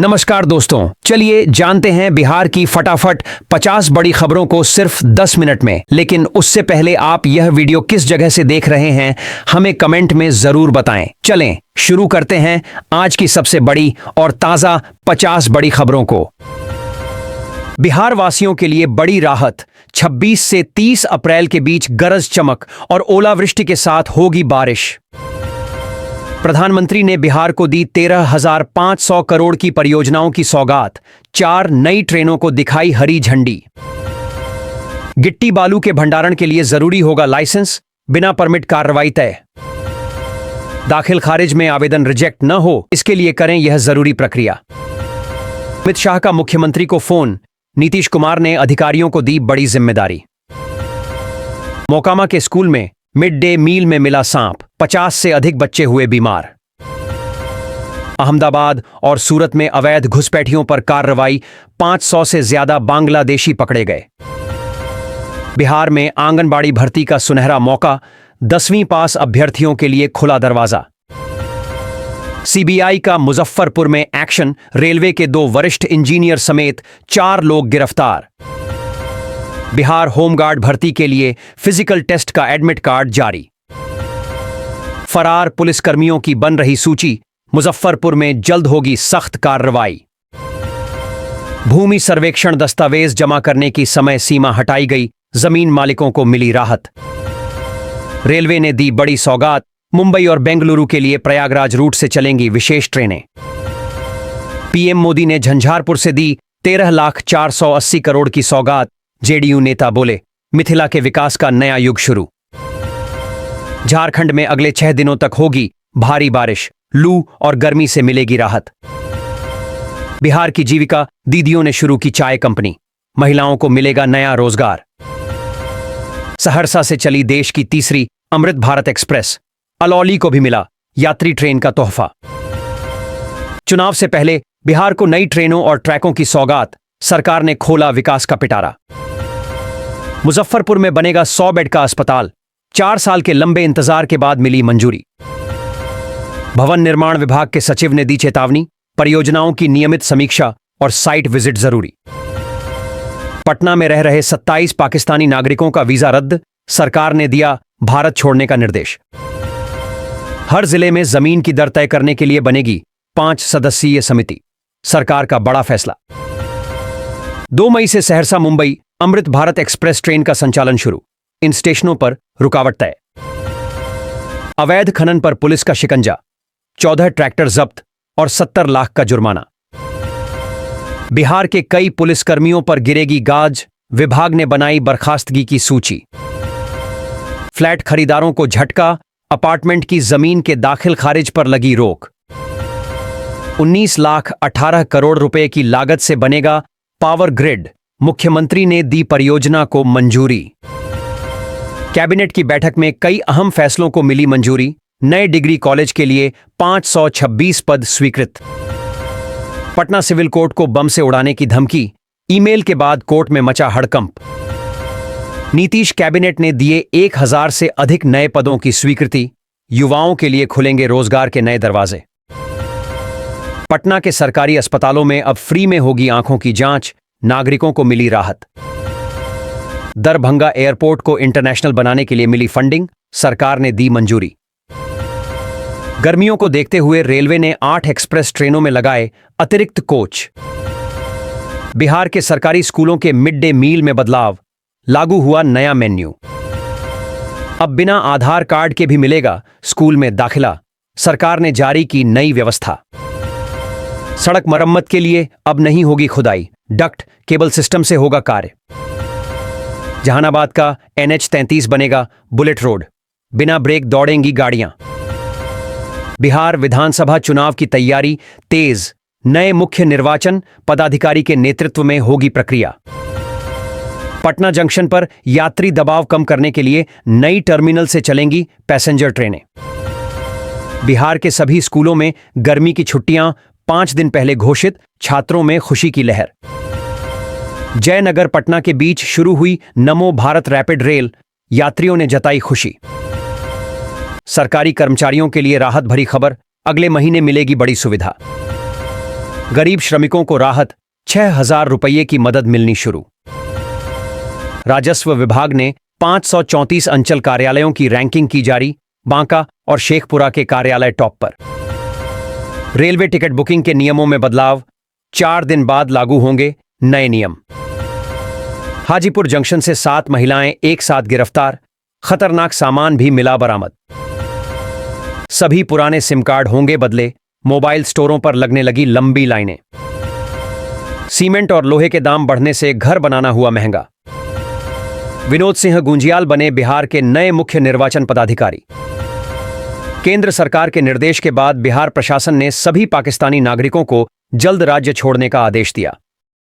नमस्कार दोस्तों, चलिए जानते हैं बिहार की फटाफट 50 बड़ी खबरों को सिर्फ 10 मिनट में। लेकिन उससे पहले आप यह वीडियो किस जगह से देख रहे हैं हमें कमेंट में जरूर बताएं। चलें शुरू करते हैं आज की सबसे बड़ी और ताजा 50 बड़ी खबरों को। बिहार वासियों के लिए बड़ी राहत, 26 से 30 अप्रैल के बीच गरज चमक और ओलावृष्टि के साथ होगी बारिश। प्रधानमंत्री ने बिहार को दी 13,500 करोड़ की परियोजनाओं की सौगात, 4 नई ट्रेनों को दिखाई हरी झंडी। गिट्टी बालू के भंडारण के लिए जरूरी होगा लाइसेंस, बिना परमिट कार्रवाई तय। दाखिल खारिज में आवेदन रिजेक्ट न हो, इसके लिए करें यह जरूरी प्रक्रिया। अमित शाह का मुख्यमंत्री को फोन, नीतीश कुमार ने अधिकारियों को दी बड़ी जिम्मेदारी। मोकामा के स्कूल में मिड डे मील में मिला सांप, 50 से अधिक बच्चे हुए बीमार। अहमदाबाद और सूरत में अवैध घुसपैठियों पर कार्रवाई, 500 से ज्यादा बांग्लादेशी पकड़े गए। बिहार में आंगनबाड़ी भर्ती का सुनहरा मौका, 10वीं पास अभ्यर्थियों के लिए खुला दरवाजा। सीबीआई का मुजफ्फरपुर में एक्शन, रेलवे के 2 वरिष्ठ इंजीनियर समेत 4 लोग गिरफ्तार। बिहार होमगार्ड भर्ती के लिए फिजिकल टेस्ट का एडमिट कार्ड जारी। फरार पुलिसकर्मियों की बन रही सूची, मुजफ्फरपुर में जल्द होगी सख्त कार्रवाई। भूमि सर्वेक्षण दस्तावेज जमा करने की समय सीमा हटाई गई, जमीन मालिकों को मिली राहत। रेलवे ने दी बड़ी सौगात, मुंबई और बेंगलुरु के लिए प्रयागराज रूट से चलेंगी विशेष ट्रेनें। पीएम मोदी ने झंझारपुर से दी 13,480 करोड़ की सौगात, जेडीयू नेता बोले मिथिला के विकास का नया युग शुरू। झारखंड में अगले 6 दिनों तक होगी भारी बारिश, लू और गर्मी से मिलेगी राहत। बिहार की जीविका दीदियों ने शुरू की चाय कंपनी, महिलाओं को मिलेगा नया रोजगार। सहरसा से चली देश की तीसरी अमृत भारत एक्सप्रेस, अलौली को भी मिला यात्री ट्रेन का तोहफा। चुनाव से पहले बिहार को नई ट्रेनों और ट्रैकों की सौगात, सरकार ने खोला विकास का पिटारा। मुजफ्फरपुर में बनेगा 100 बेड का अस्पताल, 4 साल के लंबे इंतजार के बाद मिली मंजूरी। भवन निर्माण विभाग के सचिव ने दी चेतावनी, परियोजनाओं की नियमित समीक्षा और साइट विजिट जरूरी। पटना में रह रहे 27 पाकिस्तानी नागरिकों का वीजा रद्द, सरकार ने दिया भारत छोड़ने का निर्देश। हर जिले में जमीन की दर तय करने के लिए बनेगी 5 सदस्यीय समिति, सरकार का बड़ा फैसला। 2 मई से सहरसा मुंबई अमृत भारत एक्सप्रेस ट्रेन का संचालन शुरू, इन स्टेशनों पर रुकावट तय। अवैध खनन पर पुलिस का शिकंजा, 14 ट्रैक्टर जब्त और 70 लाख का जुर्माना। बिहार के कई पुलिसकर्मियों पर गिरेगी गाज, विभाग ने बनाई बर्खास्तगी की सूची। फ्लैट खरीदारों को झटका, अपार्टमेंट की जमीन के दाखिल खारिज पर लगी रोक। 19,18 करोड़ रुपए की लागत से बनेगा पावर ग्रिड, मुख्यमंत्री ने दी परियोजना को मंजूरी। कैबिनेट की बैठक में कई अहम फैसलों को मिली मंजूरी, नए डिग्री कॉलेज के लिए 526 पद स्वीकृत। पटना सिविल कोर्ट को बम से उड़ाने की धमकी, ईमेल के बाद कोर्ट में मचा हड़कंप। नीतीश कैबिनेट ने दिए 1000 से अधिक नए पदों की स्वीकृति, युवाओं के लिए खुलेंगे रोजगार के नए दरवाजे। पटना के सरकारी अस्पतालों में अब फ्री में होगी आंखों की जांच, नागरिकों को मिली राहत। दरभंगा एयरपोर्ट को इंटरनेशनल बनाने के लिए मिली फंडिंग, सरकार ने दी मंजूरी। गर्मियों को देखते हुए रेलवे ने 8 एक्सप्रेस ट्रेनों में लगाए अतिरिक्त कोच। बिहार के सरकारी स्कूलों के मिड डे मील में बदलाव, लागू हुआ नया मेन्यू। अब बिना आधार कार्ड के भी मिलेगा स्कूल में दाखिला, सरकार ने जारी की नई व्यवस्था। सड़क मरम्मत के लिए अब नहीं होगी खुदाई, डक्ट केबल सिस्टम से होगा कार्य। जहानाबाद का NH-33 बनेगा बुलेट रोड, बिना ब्रेक दौड़ेंगी गाड़ियां। बिहार विधानसभा चुनाव की तैयारी तेज, नए मुख्य निर्वाचन पदाधिकारी के नेतृत्व में होगी प्रक्रिया। पटना जंक्शन पर यात्री दबाव कम करने के लिए नई टर्मिनल से चलेंगी पैसेंजर ट्रेनें। बिहार के सभी स्कूलों में गर्मी की छुट्टियां 5 दिन पहले घोषित, छात्रों में खुशी की लहर। जयनगर पटना के बीच शुरू हुई नमो भारत रैपिड रेल, यात्रियों ने जताई खुशी। सरकारी कर्मचारियों के लिए राहत भरी खबर, अगले महीने मिलेगी बड़ी सुविधा। गरीब श्रमिकों को राहत, 6,000 रुपये की मदद मिलनी शुरू। राजस्व विभाग ने 534 अंचल कार्यालयों की रैंकिंग की जारी, बांका और शेखपुरा के कार्यालय टॉप पर। रेलवे टिकट बुकिंग के नियमों में बदलाव, 4 दिन बाद लागू होंगे नए नियम। हाजीपुर जंक्शन से 7 महिलाएं एक साथ गिरफ्तार, खतरनाक सामान भी मिला बरामद। सभी पुराने सिम कार्ड होंगे बदले, मोबाइल स्टोरों पर लगने लगी लंबी लाइनें। सीमेंट और लोहे के दाम बढ़ने से घर बनाना हुआ महंगा। विनोद सिंह गुंजियाल बने बिहार के नए मुख्य निर्वाचन पदाधिकारी। केंद्र सरकार के निर्देश के बाद बिहार प्रशासन ने सभी पाकिस्तानी नागरिकों को जल्द राज्य छोड़ने का आदेश दिया।